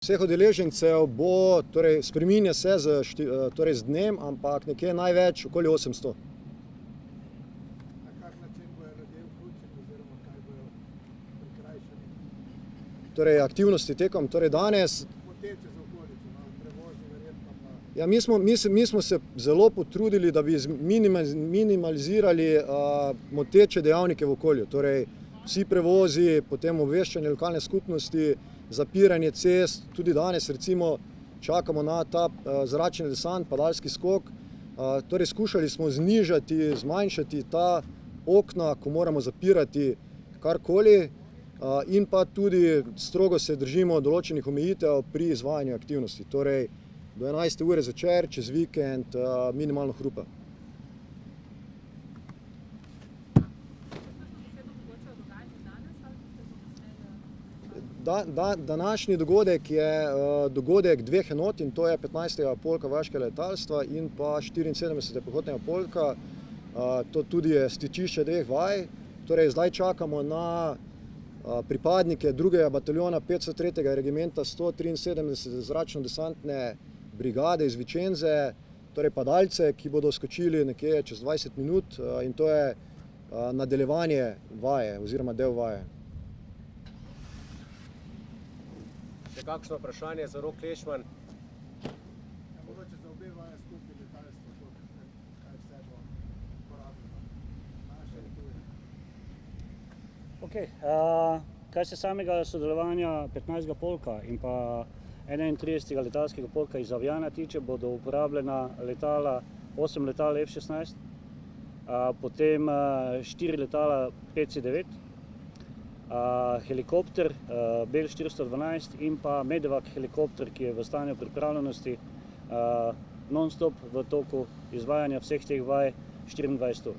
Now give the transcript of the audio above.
Vseh udeležencev bo, torej spreminja se z dnem, ampak nekje največ okoli 800. Na kak način bojo ljudje vključeni oziroma kaj bojo prikrajšani? Torej aktivnosti tekom, torej danes. Moteče za okolico, prevozi verjetno pa. Ja, mi smo se zelo potrudili, da bi minimalizirali moteče dejavnike v okolju. Torej vsi prevozi, potem obveščanje lokalne skupnosti, zapiranje cest, tudi danes recimo čakamo na ta zračni desant, padalski skok. Torej skušali smo zmanjšati ta okna, ko moramo zapirati karkoli, in pa tudi strogo se držimo določenih omejitev pri izvajanju aktivnosti. Torej do 11. ure zvečer, čez vikend minimalno hrupa. Današnji dogodek je dogodek dveh enot, in to je 15. polka vojaškega letalstva in pa 74. pehotnega polka. To tudi je stičišče dveh vaj. Torej zdaj čakamo na pripadnike 2. bataljona 503. regimenta 173. zračno-desantne brigade iz Vicenze, torej padalce, ki bodo skočili nekje čez 20 minut, in to je nadaljevanje vaje oziroma del vaje. Še kakšno vprašanje za Rok Klešman? Ja, mogoče za obe vaje skupaj letalstvo, kaj vse bo porabljeno. Naše in tuje. Kar se samega sodelovanja 15. polka in pa 31. letalskega polka iz Avjana tiče, bodo uporabljena letala, 8 letal F-16, potem 4 letala PC-9, helikopter Bell 412 in pa Medevac helikopter, ki je v stanju pripravljenosti non-stop v toku izvajanja vseh teh vaj 24 ur.